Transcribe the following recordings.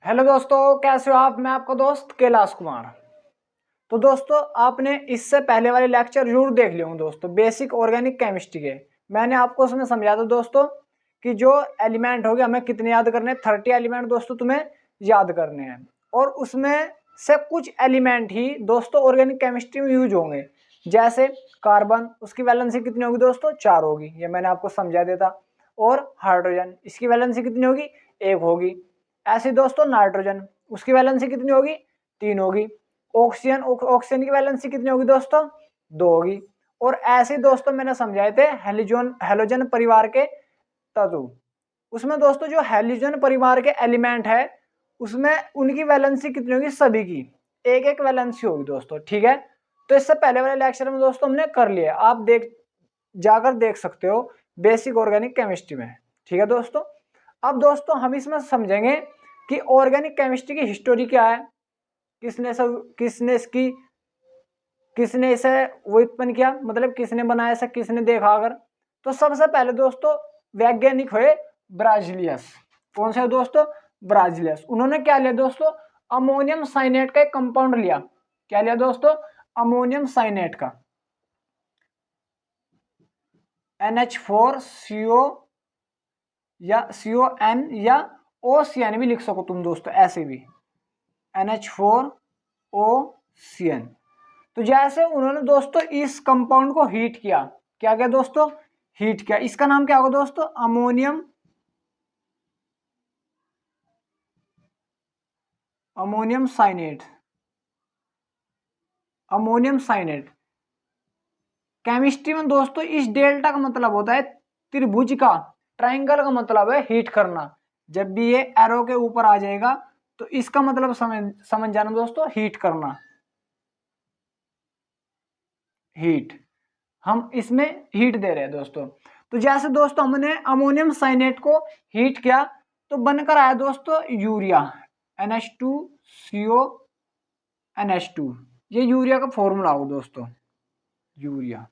Hello दोस्तों, कैसे हो आप। मैं आपका दोस्त कैलाश कुमार। तो दोस्तों, आपने इससे पहले वाले लेक्चर जरूर देख लिए होंगे दोस्तों, बेसिक ऑर्गेनिक केमिस्ट्री के। मैंने आपको उसमें समझाया था दोस्तों कि जो एलिमेंट हो गए हमें कितने याद करने हैं। 30 एलिमेंट दोस्तों तुम्हें याद करने हैं, और उसमें से कुछ एलिमेंट ही दोस्तों ऑर्गेनिक केमिस्ट्री में यूज होंगे। जैसे कार्बन, उसकी वैलेंसी कितनी होगी दोस्तों? 4 होगी, ये मैंने आपको समझा देता। और हाइड्रोजन, इसकी वैलेंसी कितनी होगी? 1 होगी। ऐसे दोस्तों नाइट्रोजन, उसकी वैलेंसी कितनी होगी? 3 होगी। ऑक्सीजन, ऑक्सीजन की वैलेंसी कितनी होगी दोस्तों? 2 होगी। और ऐसे दोस्तों मैंने समझाए थे हेलोजन परिवार के तत्व। उसमें दोस्तों जो हेलोजन परिवार के एलिमेंट है उसमें उनकी वैलेंसी कितनी होगी? सभी की एक एक वैलेंसी होगी दोस्तों, ठीक है। तो इससे पहले वाले लेक्चर में दोस्तों हमने कर लिया, आप जाकर देख सकते हो बेसिक ऑर्गेनिक केमिस्ट्री में, ठीक है दोस्तों। अब दोस्तों हम इसमें समझेंगे कि ऑर्गेनिक केमिस्ट्री की हिस्टोरी क्या है, किसने इसे वो उत्पन्न किया, मतलब किसने बनाया इसे, किसने देखा। अगर तो सबसे पहले दोस्तों वैज्ञानिक हुए ब्राजिलियस। कौन से दोस्तों? ब्राजिलियस। उन्होंने क्या लिया दोस्तों? अमोनियम साइनेट का एक कंपाउंड लिया। क्या लिया दोस्तों? अमोनियम साइनेट का NH4CO या CON या OCN भी लिख सको तुम दोस्तों, ऐसे भी NH4OCN। तो जैसे उन्होंने दोस्तों इस कंपाउंड को हीट किया। क्या किया दोस्तों? हीट किया। इसका नाम क्या होगा दोस्तों? Ammonium cyanate. Ammonium cyanate chemistry में दोस्तों इस डेल्टा का मतलब होता है त्रिभुज का, ट्राइंगल का मतलब है हीट करना। जब भी ये एरो के ऊपर आ जाएगा तो इसका मतलब समझ जाना दोस्तों, हीट करना। हीट, हम इसमें हीट दे रहे हैं दोस्तों। तो जैसे दोस्तों हमने अमोनियम साइनेट को हीट किया तो बनकर आया दोस्तों यूरिया, NH2CO NH2। ये यूरिया का फॉर्मूला हो दोस्तों, यूरिया,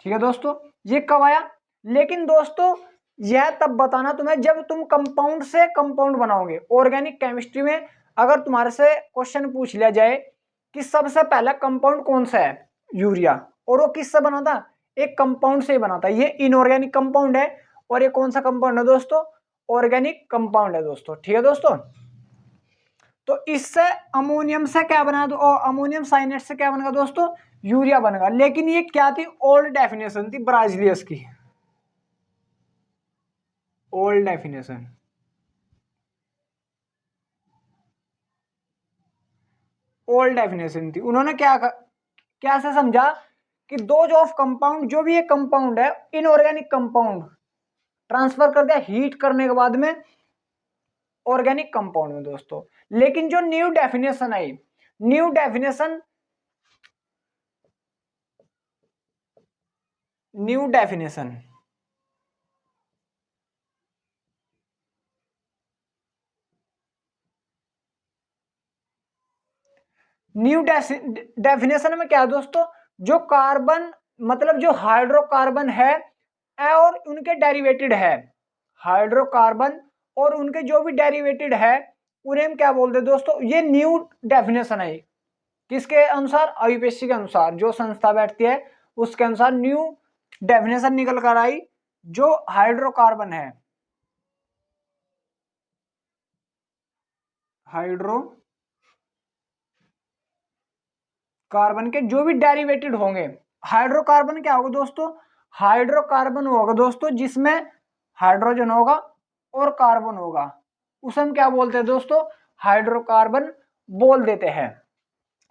ठीक है दोस्तों। ये कब आया? लेकिन दोस्तों यह तब बताना तुम्हें जब तुम कंपाउंड से कंपाउंड बनाओगे। ऑर्गेनिक केमिस्ट्री में अगर तुम्हारे से क्वेश्चन पूछ लिया जाए कि सबसे पहला कंपाउंड कौन सा है, यूरिया, और वो किससे बना था? एक कंपाउंड से ही बना था। ये इनऑर्गेनिक कंपाउंड है, और ये कौन सा कंपाउंड है दोस्तों? ऑर्गेनिक कंपाउंड है दोस्तों, ठीक है दोस्तों। तो इससे अमोनियम से क्या बना दो, और अमोनियम साइनेट से क्या बनेगा दोस्तों? यूरिया बनेगा। लेकिन ये क्या थी? ओल्ड डेफिनेशन थी ब्राजिलियस की, ओल्ड डेफिनेशन। ओल्ड डेफिनेशन थी। उन्होंने क्या से समझा कि डोज ऑफ कंपाउंड, जो भी ये कंपाउंड है इनऑर्गेनिक कंपाउंड, ट्रांसफर कर दिया हीट करने के बाद में ऑर्गेनिक कंपाउंड में दोस्तों। लेकिन जो न्यू डेफिनेशन आई, new definition new definition new definition में क्या है दोस्तों? जो कार्बन, मतलब जो हाइड्रोकार्बन है और उनके डेरिवेटेड है, हाइड्रोकार्बन और उनके जो भी डेरिवेटेड है उन्हें हम क्या बोलते हैं दोस्तों? ये न्यू डेफिनेशन है। किसके अनुसार? आईयूपीएससी के अनुसार, जो संस्था बैठती है उसके अनुसार न्यू डेफिनेशन निकल कर आई। जो हाइड्रोकार्बन है, हाइड्रोकार्बन के जो भी डेरिवेटेड होंगे, हाइड्रोकार्बन क्या होगा दोस्तों? हाइड्रोकार्बन होगा दोस्तों जिसमें हाइड्रोजन होगा और कार्बन होगा, उसे हम क्या बोलते हैं दोस्तों? हाइड्रोकार्बन बोल देते हैं।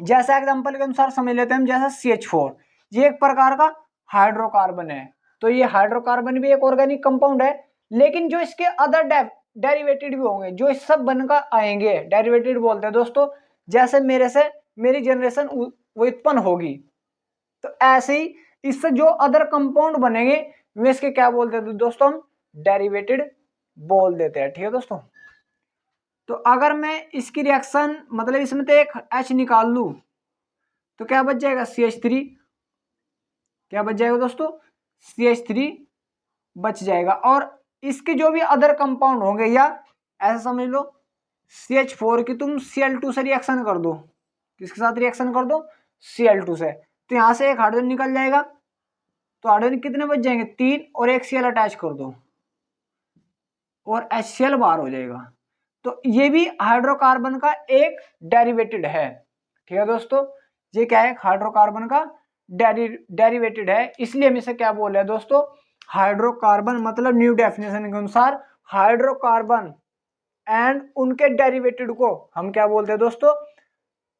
जैसा एग्जांपल के अनुसार समझ लेते हैं हम, जैसा CH4, ये एक प्रकार का हाइड्रोकार्बन है। तो ये हाइड्रोकार्बन भी एक ऑर्गेनिक कंपाउंड है। लेकिन जो इसके अदर डेरिवेटेड भी होंगे, जो इस सब बनकर आएंगे, डेरिवेटेड बोलते हैं दोस्तों। जैसे मेरे से मेरी जनरेशन वो उत्पन्न होगी, तो ऐसे ही इससे जो अदर कंपाउंड बनेंगे वे इसके क्या बोलते हैं दोस्तों? हम डेरिवेटेड बोल देते हैं, ठीक है दोस्तों। तो अगर मैं इसकी रिएक्शन, मतलब इसमें तो एक H निकाल लूं तो क्या बच जाएगा? CH3। क्या बच जाएगा दोस्तों? CH3 बच जाएगा। और इसके जो भी अदर कंपाउंड होंगे या ऐसा समझ लो CH4 की तुम Cl2 से रिएक्शन कर दो, किसके साथ रिएक्शन कर दो, Cl2 से, तो यहां से एक हाइड्रोजन निकल जाएगा, तो हाइड्रोजन कितने बच जाएंगे, 3, और एक Cl अटैच कर दो और HCl बाहर हो जाएगा। तो ये भी हाइड्रोकार्बन का एक डेरिवेटेड है। ठीक है दोस्तों, ये क्या है, हाइड्रोकार्बन का डेरिवेटेड है, इसलिए हम इसे क्या बोल रहे हैं दोस्तों, हाइड्रोकार्बन, मतलब न्यू डेफिनेशन के अनुसार हाइड्रोकार्बन एंड उनके डेरिवेटेड को हम क्या बोलते हैं दोस्तों,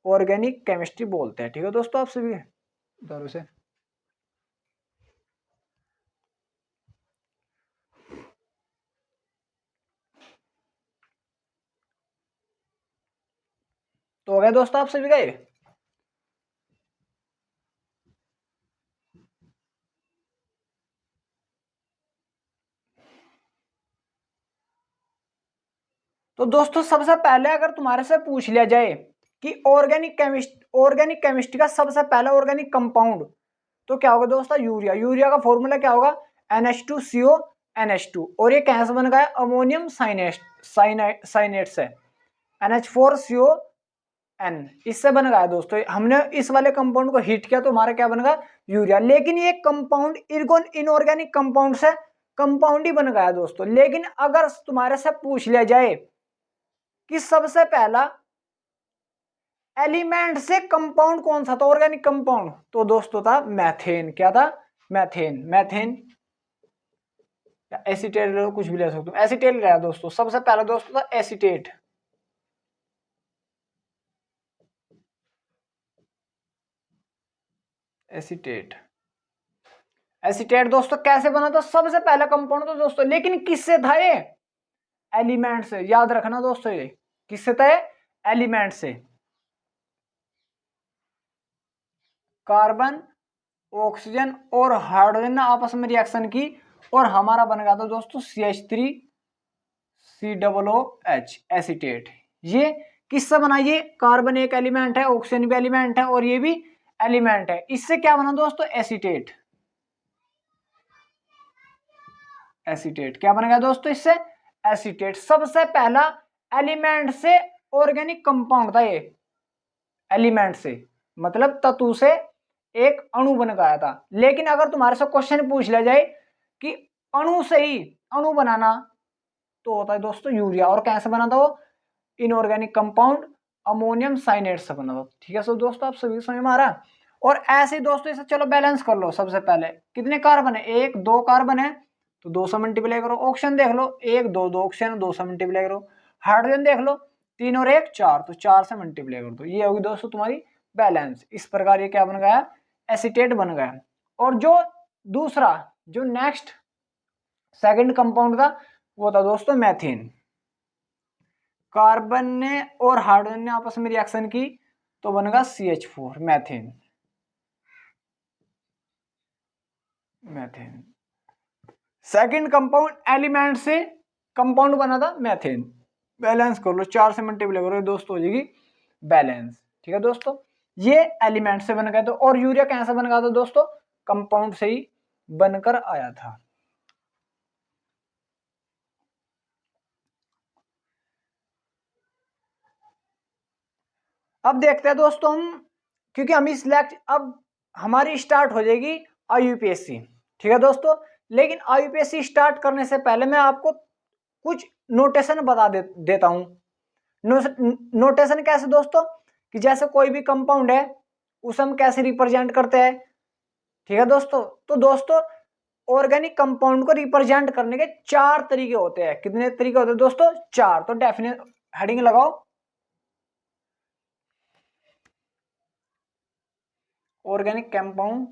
ऑर्गेनिक केमिस्ट्री बोलते हैं। ठीक है दोस्तों, आप सभी उधर से तो हो गया दोस्तों आप सभी का ये। तो दोस्तों सबसे पहले अगर तुम्हारे से पूछ लिया जाए कि ऑर्गेनिक केमिस्ट्री का सबसे पहला ऑर्गेनिक कंपाउंड, तो क्या होगा दोस्तों, यूरिया। यूरिया का फॉर्मूला क्या होगा, NH2CO NH2, और ये कहां से बन गया है, अमोनियम साइनेट से, NH4CON, इससे बन गया है दोस्तों। हमने इस वाले कंपाउंड को हीट किया तो हमारा क्या बन गया, यूरिया। लेकिन ये कंपाउंड इनऑर्गेनिक कंपाउंड से कंपाउंड ही बन गया दोस्तों। लेकिन अगर तुम्हारे से पूछ लिया जाए कि सबसे पहला एलिमेंट से कंपाउंड कौन सा था, ऑर्गेनिक कंपाउंड, तो दोस्तों था मैथेन। क्या था, मैथेन। मैथेन या एसीटेट, कुछ भी ले सकते हो, एसीटेट रहा दोस्तों, सबसे पहला दोस्तों था एसीटेट। एसीटेट, एसीटेट दोस्तों कैसे बना था, सबसे पहला कंपाउंड तो दोस्तों, लेकिन किससे था ये, एलिमेंट से। याद रखना दोस्तों, ये किससे था, एलिमेंट से। कार्बन, ऑक्सीजन और हाइड्रोजन ने आपस में रिएक्शन की और हमारा बन गया था दोस्तों CH3COOH एसीटेट। ये किससे बना, ये कार्बन एक एलिमेंट है, ऑक्सीजन भी एलिमेंट है और ये भी एलिमेंट है, इससे क्या बना दोस्तों, एसीटेट। एसीटेट क्या बन गया दोस्तों, इससे एसीटेट। सबसे पहला एलिमेंट से ऑर्गेनिक कंपाउंड था ये, एलिमेंट से मतलब तत्व से एक अणु बन गया था। लेकिन अगर तुम्हारे से क्वेश्चन पूछ लिया जाए कि अणु से ही अणु बनाना, तो होता है दोस्तों यूरिया। और कैसे बना था वो, इनऑर्गेनिक कंपाउंड अमोनियम साइनेट से बना था। ठीक है सो दोस्तों, आप सभी समझ में आ रहा है। और ऐसे ही दोस्तों इसे चलो बैलेंस कर लो। सबसे पहले कितने कार्बन है, 1 2 कार्बन है तो 2 से मल्टीप्लाई करो। ऑक्सीजन देख लो 1 2 2 ऑक्सीजन, 2 से मल्टीप्लाई करो। हाइड्रोजन देख लो 3 और 1 4, तो 4 से मल्टीप्लाई कर दो। ये होगी दोस्तों तुम्हारी बैलेंस। इस प्रकार ये क्या बन गया, एसीटेट बन गया। और जो दूसरा, जो नेक्स्ट सेकंड कंपाउंड था वो था दोस्तों मैथेन। कार्बन ने और हाइड्रोजन ने आपस में रिएक्शन की तो बनेगा CH4 methane. Methane second compound, element से कंपाउंड बना था मैथेन। बैलेंस कर लो, 4 से मल्टीप्लाई करो दोस्तों हो जाएगी बैलेंस। ठीक है दोस्तों, ये एलिमेंट से बन गया। तो और यूरिया कैसे बन गया था दोस्तों, कंपाउंड से ही बनकर आया था। अब देखते हैं दोस्तों हम, क्योंकि हम इस अब हमारी स्टार्ट हो जाएगी IUPAC। ठीक है दोस्तों, लेकिन IUPAC स्टार्ट करने से पहले मैं आपको कुछ नोटेशन बता देता हूं। नोटेशन कैसे दोस्तों, कि जैसे कोई भी कंपाउंड है उसे हम कैसे रिप्रेजेंट करते हैं। ठीक है दोस्तों, तो दोस्तों ऑर्गेनिक कंपाउंड को रिप्रेजेंट करने के 4 तरीके होते हैं। कितने तरीके होते हैं दोस्तों, 4। तो डेफिनेट हेडिंग लगाओ, organic compound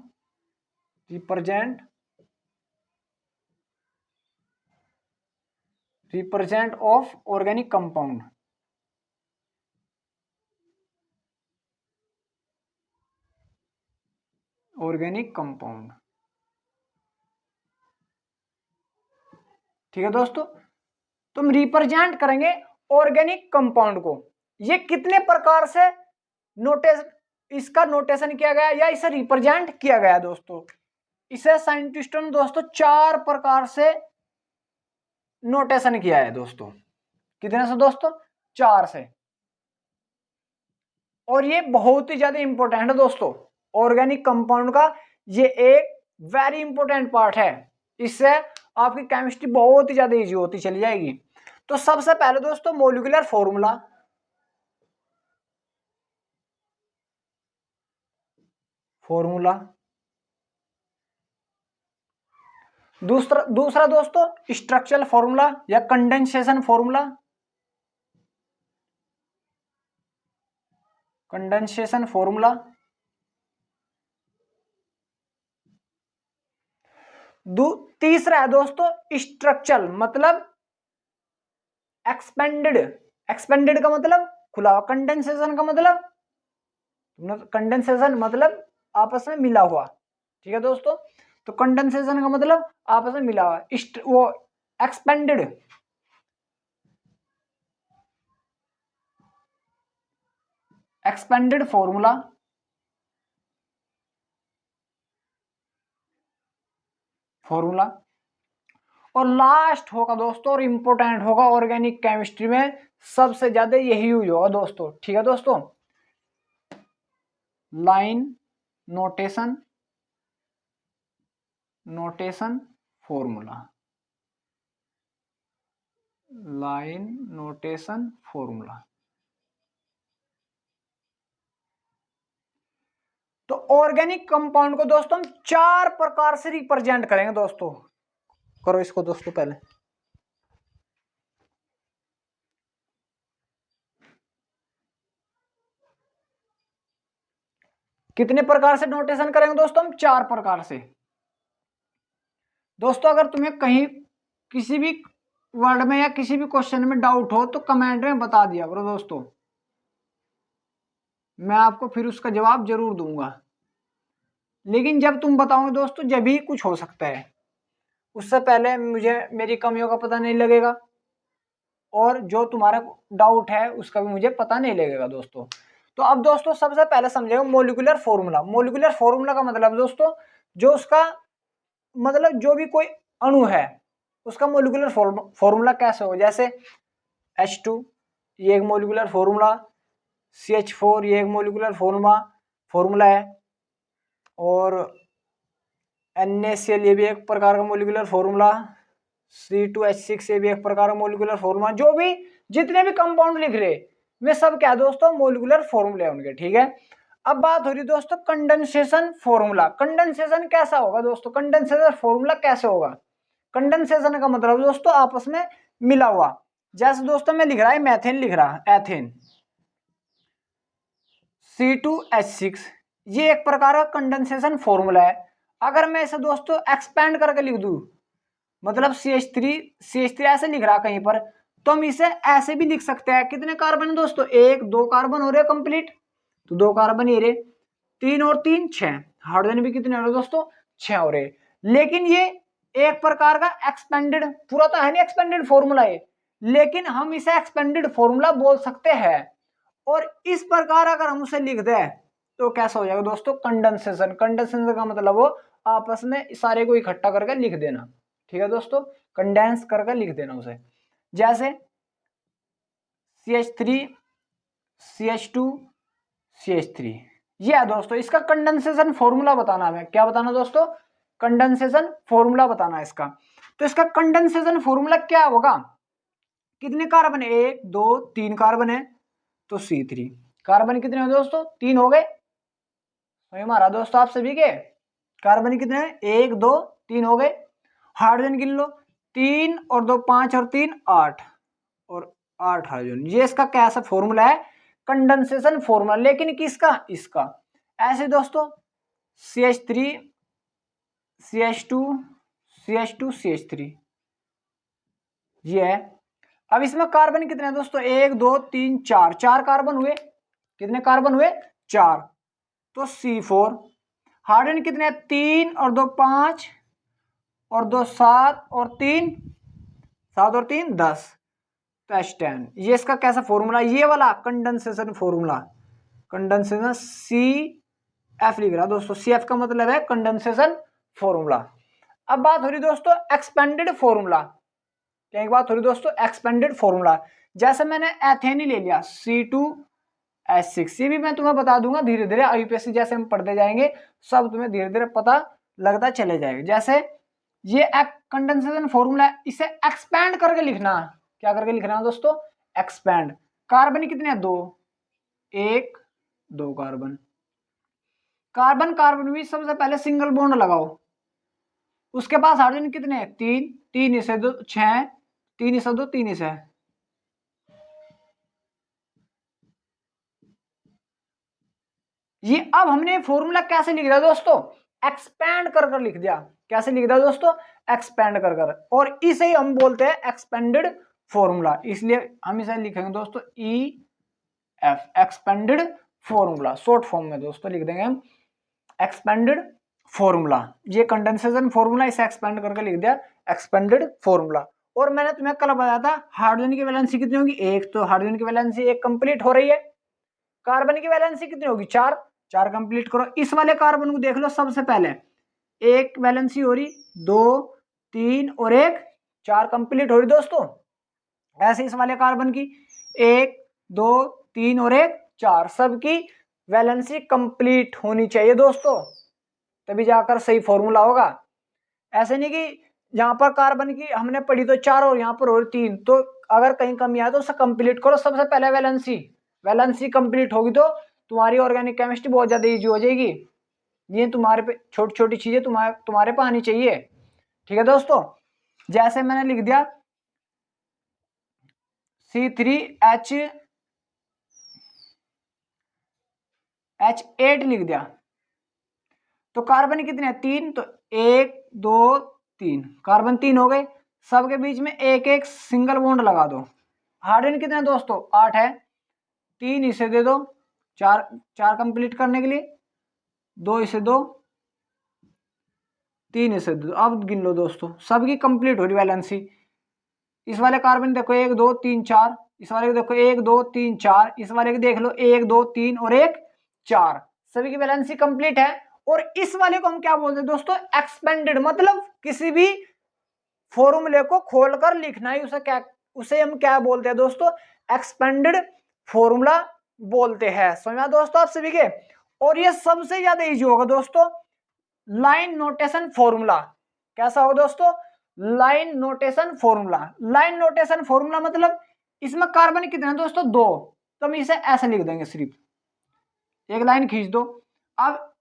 represent of organic compound. Organic compound, ठीक है दोस्तों, तुम रिप्रेजेंट करेंगे ऑर्गेनिक कंपाउंड को। ये कितने प्रकार से इसका नोटेशन किया गया या इसे रिप्रेजेंट किया गया दोस्तों, इसे साइंटिस्टों ने दोस्तों 4 प्रकार से नोटेशन किया है दोस्तों। कितने से दोस्तों? 4 से। और ये बहुत ही ज्यादा इंपॉर्टेंट है दोस्तों, ऑर्गेनिक कंपाउंड का ये एक वेरी इंपॉर्टेंट पार्ट है। इससे आपकी केमिस्ट्री बहुत ही ज्यादा इजी होती चली जाएगी। तो सबसे पहले दोस्तों मॉलिक्यूलर फॉर्मूला, दूसरा दोस्तों स्ट्रक्चरल फॉर्मूला या कंडेंसेशन फॉर्मूला, तीसरा है दोस्तों स्ट्रक्चरल, मतलब एक्सपेंडेड का मतलब खुला हुआ, कंडेंसेशन मतलब आपस में मिला हुआ। ठीक है दोस्तों, तो कंडेंसेशन का मतलब आपस में मिला हुआ, वो एक्सपेंडेड फॉर्मूला। और लास्ट होगा दोस्तों, और इंपॉर्टेंट होगा ऑर्गेनिक केमिस्ट्री में, सबसे ज्यादा यही यूज होगा दोस्तों। ठीक है दोस्तों, line notation formula, line notation formula. तो ऑर्गेनिक कंपाउंड को दोस्तों हम 4 प्रकार से रिप्रेजेंट करेंगे दोस्तों। करो इसको दोस्तों पहले। कितने प्रकार से नोटेशन करेंगे दोस्तों हम? 4 प्रकार से। दोस्तों अगर तुम्हें कहीं किसी भी वर्ड में या किसी भी क्वेश्चन में डाउट हो तो कमेंट में बता दिया करो दोस्तों, मैं आपको फिर उसका जवाब जरूर दूंगा। लेकिन जब तुम बताओगे दोस्तों जब भी कुछ हो सकता है, उससे पहले मुझे मेरी कमियों का पता नहीं लगेगा, और जो तुम्हारा डाउट है उसका भी मुझे पता नहीं लगेगा दोस्तों। तो अब दोस्तों सबसे पहले समझेगा मॉलिक्यूलर फॉर्मूला। मॉलिक्यूलर फॉर्मूला का मतलब दोस्तों, जो उसका मतलब जो भी कोई अणु है उसका मॉलिक्यूलर फॉर्मूला कैसे हो। जैसे H2 ये एक मॉलिक्यूलर फॉर्मूला, CH4 ये एक मॉलिक्यूलर फॉर्मूला है, और NaCl ये भी एक प्रकार का मॉलिक्यूलर फॉर्मूला, C2H6 ये भी एक प्रकार का मॉलिक्यूलर फॉर्मूला। जो भी जितने भी कंपाउंड लिख रहे वे सब क्या दोस्तों? मॉलिक्यूलर फॉर्मूले उनके। ठीक है, अब बात हो रही दोस्तों कंडेंसेशन फॉर्मूला। कंडेंसेशन कैसा होगा दोस्तों? कंडेंसेशन फॉर्मूला कैसे होगा? कंडेंसेशन का मतलब दोस्तों आपस में मिला हुआ। जैसे दोस्तों मैं लिख रहा है मैथेन, लिख रहा एथेन, C2H6 ये एक प्रकार का कंडेंसेशन फॉर्मूला है। अगर मैं इसे दोस्तों एक्सपेंड करके लिख दूं, मतलब CH3 ऐसे लिख रहा कहीं पर, तो हम इसे ऐसे भी लिख सकते हैं। कितने कार्बन दोस्तों? 1 2 कार्बन हो रहे कंप्लीट, तो 2 कार्बन ये रहे, 3 और 3 6, हाइड्रोजन भी कितने हो रहे दोस्तों? 6 हो रहे। लेकिन ये एक प्रकार का एक्सपेंडेड, पूरा तो है नहीं एक्सपेंडेड फॉर्मूला है, लेकिन हम इसे एक्सपेंडेड फॉर्मूला बोल सकते हैं। और इस प्रकार अगर हम उसे लिख दें तो कैसा हो जाएगा दोस्तों? कंडेंसेशन। कंडेंसेशन का मतलब वो आपस में सारे को इकट्ठा करके लिख देना। ठीक है दोस्तों, कंडेंस करके लिख देना उसे। जैसे CH3 CH2 CH3 ये है दोस्तों, इसका कंडेंसेशन फॉर्मूला बताना है। क्या बताना दोस्तों? कंडेंसेशन फॉर्मूला बताना है इसका। तो इसका कंडेंसेशन फॉर्मूला क्या होगा? कितने कार्बन है? 1 2 3 कार्बन है, तो C3। कार्बन कितने हो दोस्तों? 3 हो गए। हमारा दोस्तों आप सभी के कार्बन कितने हैं? 1 2 3 हो गए। हाइड्रोजन गिन लो, 3 और 2 5 और 3 8, और 8 हाइड्रोजन। ये इसका कैसा फॉर्मूला है? Condensation formula. लेकिन किसका? इसका। ऐसे दोस्तों CH3 CH2 CH2 CH3 ये है। अब इसमें कार्बन कितने हैं दोस्तों? 1 2 3 4, 4 कार्बन हुए। कितने कार्बन हुए? 4, तो C4। हाइड्रोजन कितने हैं? 3 और 2 5, और 2 7, और 3 7 और 3 10, तो H10। ये इसका कैसा फॉर्मूला? ये वाला कंडेंसेशन फॉर्मूला। कंडेंसेशन CF लिख रहा दोस्तों, CF का मतलब है कंडेंसेशन फॉर्मूला। अब बात हो रही दोस्तों एक्सपेंडेड फॉर्मूला। क्या एक बात हो रही दोस्तों, एक्सपेंडेड फॉर्मूला। जैसे मैंने एथेन ही ले लिया C2H6, ये भी मैं तुम्हें बता दूंगा धीरे धीरे, यूपीएससी जैसे हम पढ़ते जाएंगे सब तुम्हें धीरे धीरे पता लगता चले जाएगा। जैसे ये एक कंडेंसेशन फॉर्मूला है, इसे एक्सपैंड करके लिखना। क्या करके लिखना है दोस्तों, एक्सपैंड। कार्बन कितने हैं, 2, 1 2 कार्बन। कार्बन कार्बन भी सबसे पहले सिंगल बॉन्ड लगाओ, उसके पास हाइड्रोजन कितने हैं, 3, 3 इसे 2 6, 3 इसे 2 3 इसे। ये अब हमने फॉर्मूला कैसे लिख दिया दोस्तों, एक्सपैंड कर कर लिख दिया। कैसे लिख दिया दोस्तों, एक्सपैंड कर कर, और इसे ही हम बोलते हैं एक्सपेंडेड फॉर्मूला। इसलिए हम इसे लिखेंगे दोस्तों EF, expanded formula. Short form में दोस्तों लिख देंगे हम एक्सपेंडेड फॉर्मूला। ये कंडेंसेशन फॉर्मूला, इसे एक्सपेंड करके लिख दिया एक्सपेंडेड फॉर्मूला। और मैंने तुम्हें कल बताया था हाइड्रोजन की वैलेंसी कितनी होगी, 1, तो हाइड्रोजन की वैलेंसी 1 कंप्लीट हो रही है। कार्बन की वैलेंसी कितनी होगी, 4, 4 कंप्लीट करो। इस वाले कार्बन को देख लो, सबसे पहले 1 वैलेंसी हो रही, 2 3 और 1 4 कंप्लीट हो रही दोस्तों। ऐसे इस वाले कार्बन की 1 2 3 और 1 4, सबकी वैलेंसी कंप्लीट होनी चाहिए दोस्तों, तभी जाकर सही फॉर्मूला होगा। ऐसे नहीं कि यहाँ पर कार्बन की हमने पढ़ी तो 4 और यहाँ पर और 3, तो अगर कहीं कमी आए तो उसे कंप्लीट करो सबसे पहले वैलेंसी। वैलेंसी कंप्लीट होगी तो तुम्हारी ऑर्गेनिक केमिस्ट्री बहुत ज्यादा इजी हो जाएगी। ये तुम्हारे पे छोटी छोटी चीजें तुम्हारे पे आनी चाहिए, ठीक है दोस्तों। जैसे मैंने लिख दिया C3H8 लिख दिया, तो कार्बन कितने हैं, 3, तो 1 2 3 कार्बन 3 हो गए। सबके बीच में एक एक सिंगल बॉन्ड लगा दो। हाइड्रोजन कितने हैं दोस्तों, 8 है, 3 इसे दे दो, 4 4 कंप्लीट करने के लिए, 2 इसे दो, 3 इसे दो। अब गिन लो दोस्तों, सबकी कंप्लीट हो रही वैलेंसी। इस वाले कार्बन देखो 1 2 3 4, इस वाले को देखो 1 2 3 4, इस वाले को देख लो 1 2 3 और 1 4, सभी की वैलेंसी कंप्लीट है। और इस वाले को हम क्या बोलते हैं दोस्तों, एक्सपेंडेड, मतलब किसी भी फॉर्मूले को खोलकर लिखना ही उसे हम क्या बोलते हैं दोस्तों, एक्सपेंडेड फॉर्मूला बोलते हैं। समझा दोस्तों आप सभी के। और ये सबसे ज्यादा इजी होगा दोस्तों, लाइन नोटेशन फॉर्मूला। कैसा होगा दोस्तों, line notation formula. Line notation formula मतलब इसमें कार्बन कितने हैं दोस्तों, 2, तो हम इसे ऐसे लिख देंगे, सिर्फ एक लाइन खींच दो। अब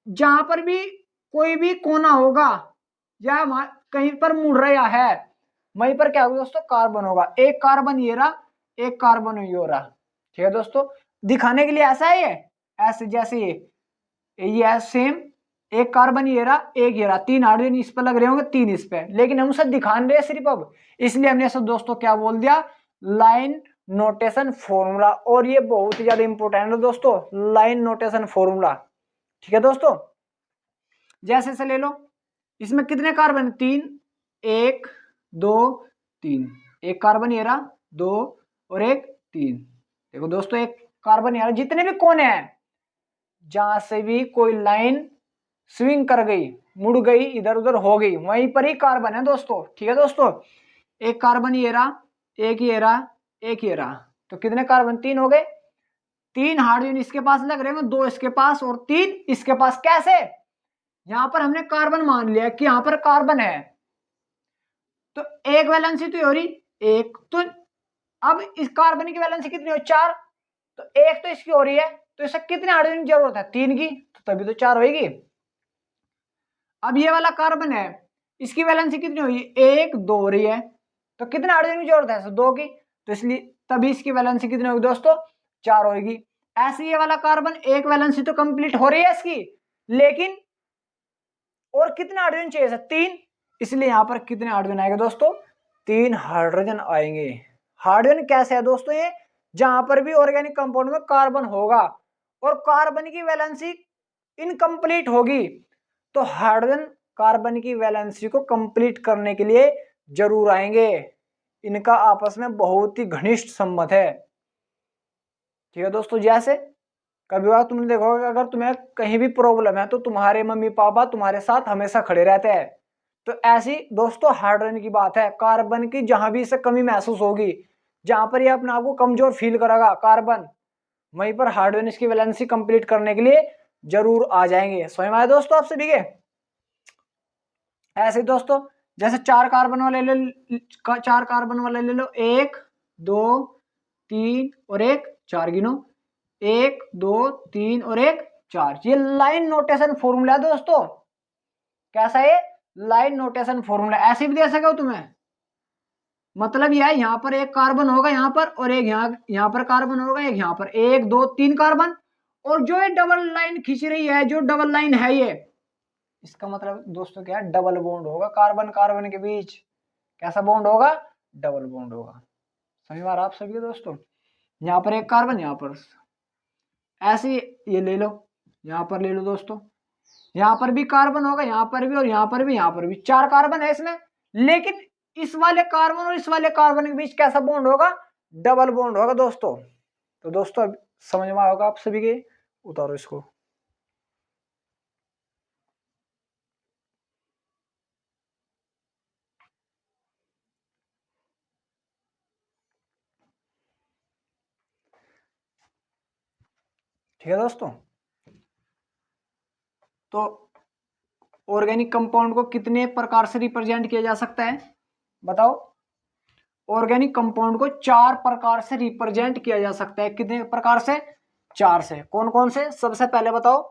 जहां पर भी कोई भी कोना होगा या कहीं पर मुड़ रहा है, वहीं पर क्या होगा दोस्तों, कार्बन होगा। एक कार्बन ये रहा, एक कार्बन ये रहा, ठीक है दोस्तों। दिखाने के लिए ऐसा है, ये ऐसे जैसे ये सेम, एक कार्बन ये रहा, एक ये रहा, 3 हाइड्रोजन इस पर लग रहे होंगे, 3 इस पे, लेकिन हम उसे दिखा रहे हैं सिर्फ अब, इसलिए हमने सब दोस्तों क्या बोल दिया, लाइन नोटेशन फॉर्मूला। और ये बहुत ही ज्यादा इंपॉर्टेंट है दोस्तों, लाइन नोटेशन फॉर्मूला, ठीक है दोस्तों। जैसे से ले लो, इसमें कितने कार्बन, 3, 1 2 3, एक कार्बन ये रहा, 2 और 1 3। देखो दोस्तों, एक कार्बन ये रहा, जितने भी कोने हैं जहां से भी कोई लाइन स्विंग कर गई, मुड़ गई, इधर उधर हो गई, वहीं पर ही कार्बन है दोस्तों, ठीक है दोस्तों। एक कार्बन ये रहा, एक ये रहा, एक ये रहा, तो कितने कार्बन, 3 हो गए। 3 हाइड्रोजन इसके पास लग रहे हैं, 2 इसके पास और 3 इसके पास। कैसे, यहां पर हमने कार्बन मान लिया कि यहां पर कार्बन है, तो एक वैलेंसी तो हो रही, एक, तो अब इस कार्बन की वैलेंसी कितनी हो, 4, तो एक तो इसकी हो रही है, तो इसे कितने हाइड्रोजन की जरूरत है, 3 की, तो तभी तो 4 होगी। अब ये वाला कार्बन है, इसकी वैलेंसी कितनी होगी, 1 2 हो रही है, तो कितने हाइड्रोजन की जरूरत है, 2 की, तो इसलिए तभी इसकी वैलेंसी कितनी होगी दोस्तों, 4 होगी। ऐसे ये वाला कार्बन, एक वैलेंसी तो कंप्लीट हो रही है इसकी, लेकिन और कितने हाइड्रोजन चाहिए, 3, इसलिए यहां पर कितने हाइड्रोजन आएंगे दोस्तों, 3 हाइड्रोजन आएंगे। हाइड्रोजन कैसे है दोस्तों, ये जहां पर भी ऑर्गेनिक कंपाउंड में कार्बन होगा और कार्बन की वैलेंसी इनकम्प्लीट होगी, तो हाइड्रोजन कार्बन की वैलेंसी को कंप्लीट करने के लिए जरूर आएंगे। इनका आपस में बहुत ही घनिष्ठ संबंध है, ठीक है दोस्तों। जैसे कभी बार तुमने देखोगे, अगर तुम्हें कहीं भी प्रॉब्लम है तो तुम्हारे मम्मी पापा तुम्हारे साथ हमेशा खड़े रहते हैं, तो ऐसी दोस्तों हाइड्रोजन की बात है, कार्बन की जहां भी इसे कमी महसूस होगी, जहां पर ये अपने आप को कमजोर फील करेगा कार्बन, वहीं पर हाइड्रोजन इसकी वैलेंसी कंप्लीट करने के लिए जरूर आ जाएंगे। समझ में आया दोस्तों आप सभी के? ऐसे दोस्तों जैसे चार कार्बन वाले ले लो, 1 2 3 और 1 4, गिनो 1 2 3 और 1 4। ये लाइन नोटेशन फॉर्मूला है दोस्तों। कैसा है? Line notation formula. ऐसे भी दे सके तुम्हें, मतलब यह है यहाँ पर एक कार्बन होगा यहाँ पर, और एक यहाँ पर कार्बन होगा, एक यहाँ पर, 1 2 3 कार्बन, और जो ये डबल लाइन खींच रही है, जो डबल लाइन है ये, इसका मतलब दोस्तों क्या है? डबल बॉन्ड होगा कार्बन कार्बन के बीच। कैसा बॉन्ड होगा? डबल बॉन्ड होगा। समझ में आ रहा आप सभी दोस्तों? यहाँ पर एक कार्बन, यहाँ पर ऐसे ये ले लो, यहाँ पर ले लो दोस्तों, यहाँ पर भी कार्बन होगा, यहाँ पर भी, और यहाँ पर भी, यहाँ पर भी 4 कार्बन है इसमें। लेकिन इस वाले कार्बन और इस वाले कार्बन के बीच कैसा बॉन्ड होगा? डबल बॉन्ड होगा दोस्तों। तो दोस्तों अब समझ में आएगा आप सभी के? उतारो इसको। ठीक है दोस्तों, तो ऑर्गेनिक कंपाउंड को कितने प्रकार से रिप्रेजेंट किया जा सकता है बताओ? ऑर्गेनिक कंपाउंड को 4 प्रकार से रिप्रेजेंट किया जा सकता है। कितने प्रकार से? 4 से। कौन कौन से? सबसे पहले बताओ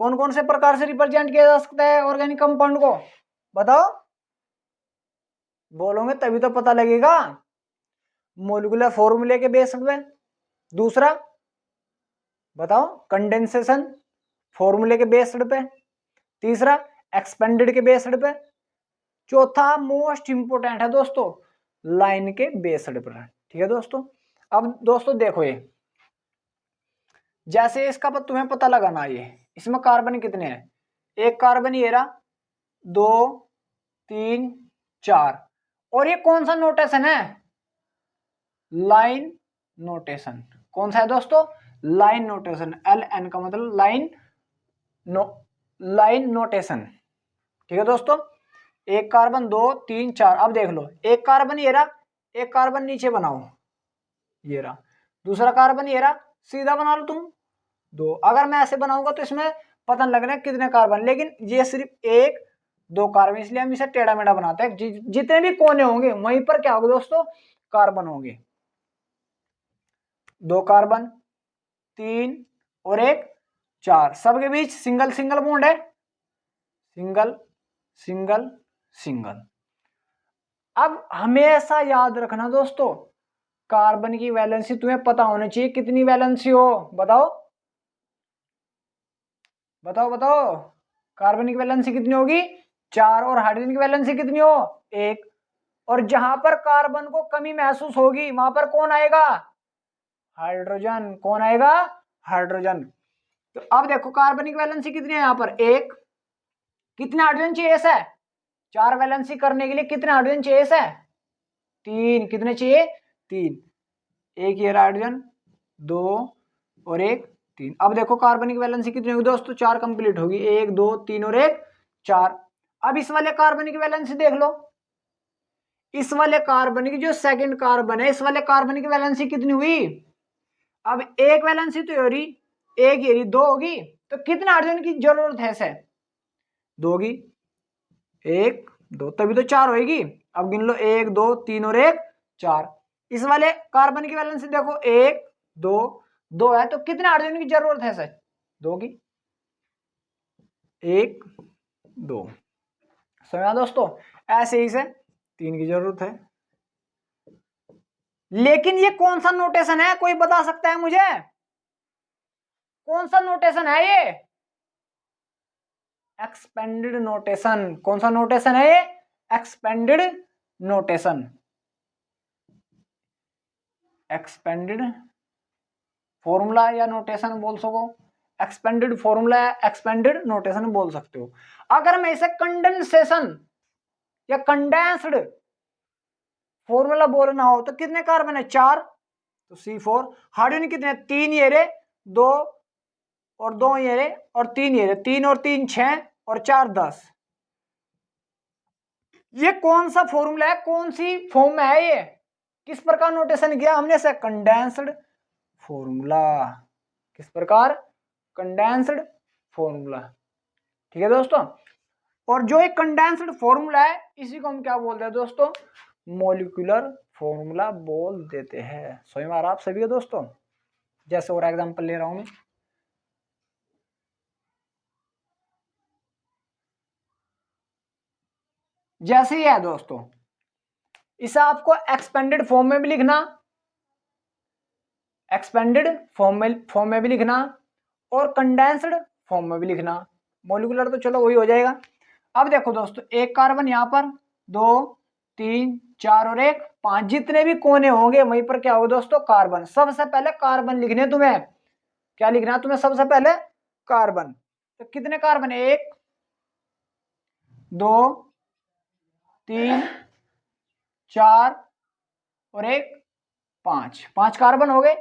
कौन कौन से प्रकार से रिप्रेजेंट किया जा सकता है ऑर्गेनिक कंपाउंड को? बताओ, बोलोगे तभी तो पता लगेगा। मोलिकुलर फॉर्मूले के बेस पे। दूसरा बताओ, कंडेंसेशन फॉर्मूले के बेस्ड पे। तीसरा एक्सपेंडेड के बेस्ड पे। चौथा मोस्ट इंपोर्टेंट है दोस्तों, लाइन के बेस्ड पर। ठीक है दोस्तों, अब दोस्तों देखो ये जैसे इसका तुम्हें पता लगाना, ये इसमें कार्बन कितने हैं? एक कार्बन ये रहा, 2 3 4, और ये कौन सा नोटेशन है? Line notation. कौन सा है दोस्तों? Line notation. LN का मतलब लाइन नोटेशन। ठीक है दोस्तों, एक कार्बन 2 3 4। अब देख लो, एक कार्बन ये रहा, एक कार्बन नीचे बनाओ, ये रहा, दूसरा कार्बन ये रहा, सीधा बना लो तुम 2। अगर मैं ऐसे बनाऊंगा तो इसमें पता नहीं लगना कितने कार्बन, लेकिन ये सिर्फ 1 2 कार्बन, इसलिए हम इसे टेढ़ा मेढ़ा बनाते हैं। जितने भी कोने होंगे वहीं पर क्या होगा दोस्तों? कार्बन होंगे। 2 कार्बन, 3 और 1 4, सबके बीच सिंगल सिंगल बॉन्ड है, सिंगल सिंगल सिंगल। अब हमेशा याद रखना दोस्तों, कार्बन की वैलेंसी तुम्हें पता होनी चाहिए, कितनी वैलेंसी हो बताओ? बताओ बताओ, कार्बन की वैलेंसी कितनी होगी? 4, और हाइड्रोजन की वैलेंसी कितनी हो? 1। और जहां पर कार्बन को कमी महसूस होगी वहां पर कौन आएगा? हाइड्रोजन। कौन आएगा? हाइड्रोजन। तो अब देखो कार्बन की वैलेंसी कितनी है यहाँ पर? 1। कितने हाइड्रोजन चाहिए है? 4 वैलेंसी करने के लिए कितने हाइड्रोजन चाहिए है? 3। कितने चाहिए? 3। एक ये हाइड्रोजन, 2 और 1 3। अब देखो कार्बन की वैलेंसी कितनी होगी दोस्तों? 4 कंप्लीट होगी, 1 2 3 और 1 4। अब इस वाले कार्बन की वैलेंसी देख लो, इस वाले कार्बन की जो सेकंड कार्बन है, इस वाले कार्बन की वैलेंसी कितनी हुई? अब एक वैलेंसी तो हो रही, एक ये रही, 2 होगी, तो कितने हाइड्रोजन की जरूरत है इसे? 2 होगी, 1 2, तभी तो 4 होगी। अब गिन लो, 1 2 3 और 1 4। इस वाले कार्बन की वैलेंसी देखो, 1 2 2 है, तो कितने हाइड्रोजन की जरूरत है सर? 2 की, 1 2। समझा दोस्तों? ऐसे ही से 3 की जरूरत है। लेकिन ये कौन सा नोटेशन है, कोई बता सकता है मुझे? कौन सा नोटेशन है ये? Expanded notation. कौन सा नोटेशन है ये? Expanded notation. एक्सपेंडेड फॉर्मूला या नोटेशन बोल सको, एक्सपेंडेड फॉर्मूला या एक्सपेंडेड नोटेशन बोल सकते हो। अगर मैं इसे कंडेंसेशन या कंडेंस्ड फॉर्मूला बोलना हो तो कितने कार्बन है? 4, तो C4। हाइड्रोजन कितने? 3 ये रे, 2 और 2 ये रे, और 3 ये रे, 3 और 3 6 और 4 10। ये कौन सा फॉर्मूला है, कौन सी फॉर्म में है, ये किस प्रकार नोटेशन किया हमने से, कंडेंस्ड फॉर्मूला, किस प्रकार, कंडेंस्ड फॉर्मूला। ठीक है दोस्तों, और जो एक कंडेंस्ड फॉर्मूला है इसी को हम क्या बोलते हैं दोस्तों, मॉलिक्यूलर फॉर्मूला बोल देते हैं। समझ में आ रहा आप सभी को दोस्तों। जैसे और एग्जांपल ले रहा हूं मैं, जैसे ही है दोस्तों, इसे आपको एक्सपेंडेड फॉर्म में भी लिखना, एक्सपेंडेड फॉर्म में भी लिखना और कंडेंस्ड फॉर्म में भी लिखना। मॉलिक्यूलर तो चलो वही हो जाएगा। अब देखो दोस्तों, एक कार्बन यहाँ पर, 2 3 4 और 1 5, जितने भी कोने होंगे वहीं पर क्या होगा दोस्तों, कार्बन। सबसे पहले कार्बन लिखने तुम्हें, क्या लिखना है तुम्हें, सबसे पहले कार्बन। तो कितने कार्बन, 1 2 3 4 और 1 5, 5 कार्बन हो गए।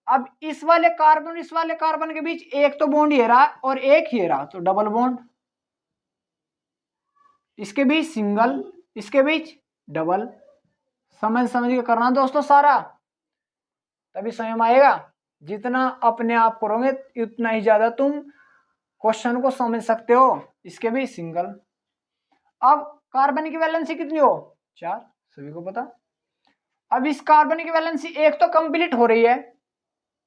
अब इस वाले कार्बन के बीच एक तो बॉन्ड ये रहा और एक ये रहा, तो डबल बॉन्ड, इसके बीच सिंगल, इसके बीच डबल। समझ के करना दोस्तों सारा, तभी समझ में आएगा। जितना अपने आप करोगे उतना ही ज्यादा तुम क्वेश्चन को समझ सकते हो। इसके बीच सिंगल। अब कार्बन की वैलेंसी कितनी हो, 4, सभी को पता। अब इस कार्बन की वैलेंसी एक तो कंप्लीट हो रही है,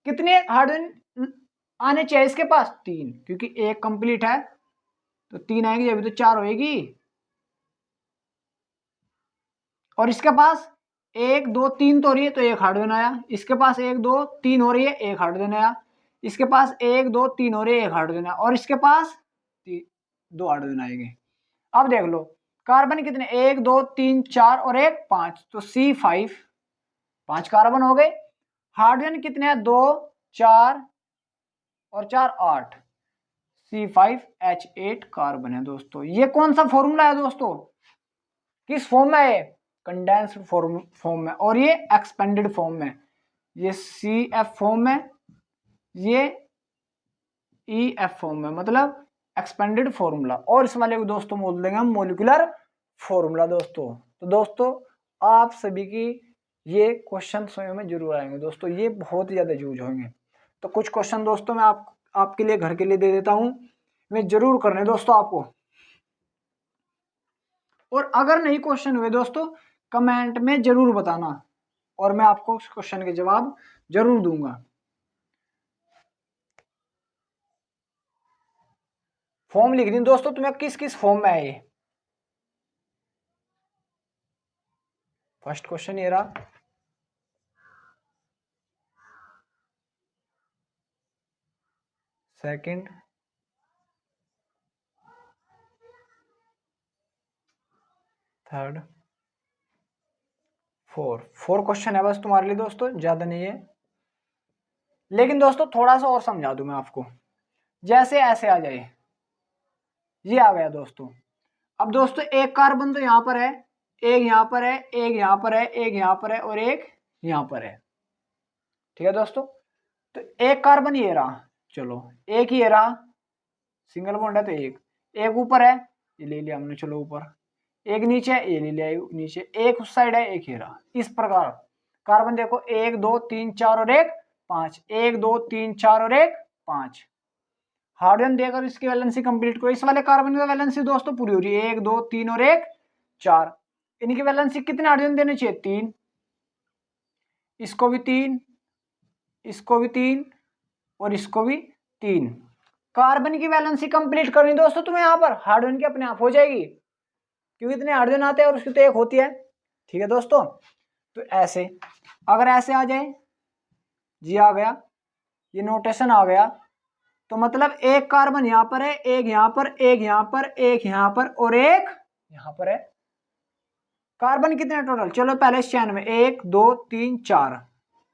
कितने हाइड्रोजन आने चाहिए इसके पास, 3, क्योंकि एक कंप्लीट है तो 3 आएंगे, अभी तो 4 होएगी। और इसके पास 1 2 3 तो हो रही है तो एक हाइड्रोजन आया, इसके पास 1 2 3 हो रही है, एक हाइड्रोजन आया, इसके पास 1 2 3 हो रही है, एक हाइड्रोजन आया, और इसके पास 2 हाइड्रोजन आएंगे। अब देख लो कार्बन कितने, 1 2 3 4 और 1 5, तो C5, 5 कार्बन हो गए। हाइड्रोजन कितने हैं, 2 4 और 4 8, C5H8 कार्बन है दोस्तों। ये कौन सा फॉर्मूला है दोस्तों, किस फॉर्म में है, कंडेंस्ड फॉर्म में, और ये एक्सपेंडेड फॉर्म में। ये CF फॉर्म में, ये EF फॉर्म में, मतलब एक्सपेंडेड फॉर्मूला। और इस वाले को दोस्तों बोल देंगे हम मॉलिक्यूलर फॉर्मूला दोस्तों। तो दोस्तों आप सभी की ये क्वेश्चन स्वयं में जरूर आएंगे दोस्तों, ये बहुत ज्यादा यूज होंगे। तो कुछ क्वेश्चन दोस्तों मैं आपके लिए घर के लिए दे देता हूं, मैं जरूर करने दोस्तों आपको। और अगर नहीं क्वेश्चन हुए दोस्तों कमेंट में जरूर बताना, और मैं आपको उस क्वेश्चन के जवाब जरूर दूंगा। फॉर्म लिख दी दोस्तों तुम्हें, किस किस फॉर्म में है ये। फर्स्ट क्वेश्चन ये रहा, सेकंड, थर्ड, फोर क्वेश्चन है बस तुम्हारे लिए दोस्तों, ज्यादा नहीं है। लेकिन दोस्तों थोड़ा सा और समझा दूं मैं आपको, जैसे ऐसे आ जाए, ये आ गया दोस्तों। अब दोस्तों एक कार्बन तो यहां पर है, एक यहां पर है, एक यहां पर है, एक यहां पर है और एक यहां पर है। ठीक है दोस्तों, तो एक कार्बन ये रहा, चलो एक ही ये रहा, सिंगल बॉन्ड है तो एक ऊपर है, ये ले लिया हमने, चलो ऊपर। एक नीचे है, ये ले लिया नीचे, एक उस साइड है, एक ये रहा। इस प्रकार कार्बन देखो 1 2 3 4 और 1 5, 1 2 3 4 और 1 5। हाइड्रोजन देकर इसकी वैलेंसी कंप्लीट करो। इस वाले कार्बन की वैलेंसी दोस्तों पूरी हो रही है, 1 2 3 और 1 4। इनकी वैलेंसी कितने हाइड्रोजन देने चाहिए, 3, इसको भी 3, इसको भी 3 और इसको भी 3। कार्बन की वैलेंसी कंप्लीट करनी दोस्तों तुम्हें, यहां पर हाइड्रोजन की अपने आप हो जाएगी, क्योंकि इतने हाइड्रोजन आते हैं और उसकी तो एक होती है। ठीक है दोस्तों, तो ऐसे अगर ऐसे आ जाए, जी आ गया, ये नोटेशन आ गया, तो मतलब एक कार्बन यहां पर है, एक यहां पर, एक यहां पर, एक यहां पर और एक यहां पर है। कार्बन कितने टोटल, चलो पहले इस चैन में 1 2 3 4,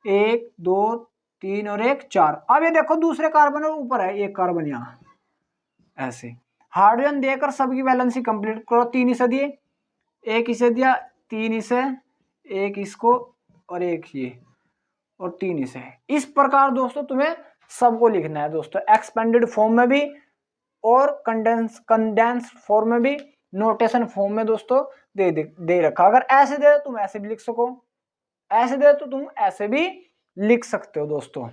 1 2 3 और 1 4। अब ये देखो दूसरे कार्बन ऊपर है, एक कार्बन यहां। ऐसे हाइड्रोजन देकर सबकी वैलेंसी कंप्लीट करो। 3 इसे दिए, एक इसे दिया, 3 इसे, एक इसको और एक ये, और 3 इसे। इस प्रकार दोस्तों तुम्हें सबको लिखना है दोस्तों, एक्सपेंडेड फॉर्म में भी और कंडेंस फॉर्म में भी, नोटेशन फॉर्म में दोस्तों दे रखा। अगर ऐसे दे तुम ऐसे भी लिख सको, ऐसे दे तो तुम ऐसे भी लिख सकते हो दोस्तों।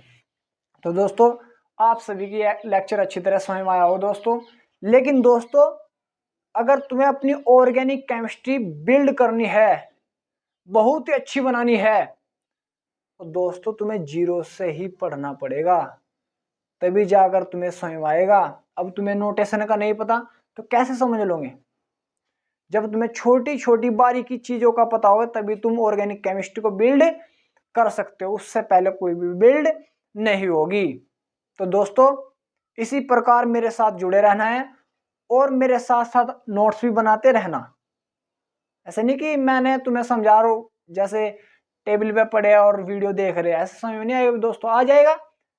तो दोस्तों आप सभी की लेक्चर अच्छी तरह समझ में आया हो दोस्तों। लेकिन दोस्तों अगर तुम्हें अपनी ऑर्गेनिक केमिस्ट्री बिल्ड करनी है, बहुत ही अच्छी बनानी है, तो दोस्तों तुम्हें जीरो से ही पढ़ना पड़ेगा, तभी जाकर तुम्हें समझ आएगा। अब तुम्हें नोटेशन का नहीं पता तो कैसे समझ लोगे? जब तुम्हें छोटी छोटी बारीकी चीजों का पता होगा तभी तुम ऑर्गेनिक केमिस्ट्री को बिल्ड कर सकते हो, उससे पहले कोई भी बिल्ड नहीं होगी। तो दोस्तों इसी प्रकार मेरे साथ जुड़े रहना है और मेरे साथ साथ नोट्स भी बनाते रहना। ऐसे नहीं कि मैंने तुम्हें समझा रहा हूं जैसे टेबल पे पड़े और वीडियो देख रहे, ऐसा समय नहीं आएगा दोस्तों, आ जाएगा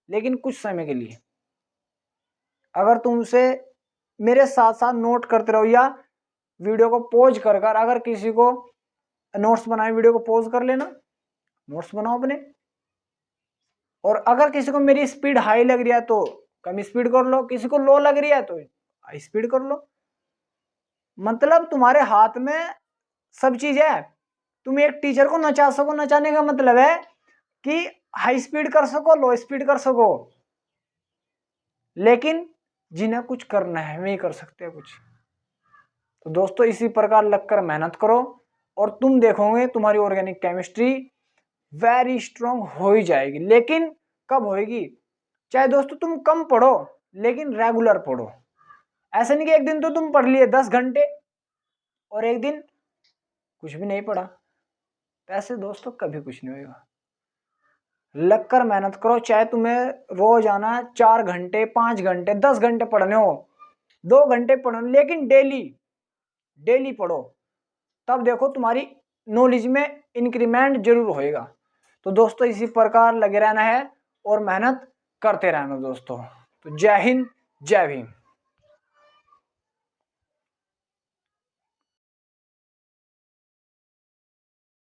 लेकिन कुछ समय के लिए। अगर तुमसे मेरे साथ साथ नोट करते रहो या वीडियो को पॉज कर कर, अगर किसी को नोट्स बनाए वीडियो को पॉज कर लेना, नोट्स बनाओ अपने। और अगर किसी को मेरी स्पीड हाई लग रही है तो कम स्पीड कर लो, किसी को लो लग रही है तो हाई स्पीड कर लो। मतलब तुम्हारे हाथ में सब चीज है। तुम एक टीचर को नचा सको, नचाने का मतलब है कि हाई स्पीड कर सको, लो स्पीड कर सको, लेकिन जिन्हें कुछ करना है वही कर सकते हैं कुछ। तो दोस्तों इसी प्रकार लगकर मेहनत करो और तुम देखोगे तुम्हारी ऑर्गेनिक केमिस्ट्री वेरी स्ट्रांग हो ही जाएगी। लेकिन कब होएगी? चाहे दोस्तों तुम कम पढ़ो लेकिन रेगुलर पढ़ो। ऐसा नहीं कि एक दिन तो तुम पढ़ लिए 10 घंटे और एक दिन कुछ भी नहीं पढ़ा, तो ऐसे दोस्तों कभी कुछ नहीं होगा। लगकर मेहनत करो, चाहे तुम्हें रोजाना 4 घंटे 5 घंटे 10 घंटे पढ़ने हो, 2 घंटे पढ़ो, लेकिन डेली पढ़ो, तब देखो तुम्हारी नॉलेज में इंक्रीमेंट जरूर होएगा। तो दोस्तों इसी प्रकार लगे रहना है और मेहनत करते रहना दोस्तों। तो जय हिंद, जय भीम।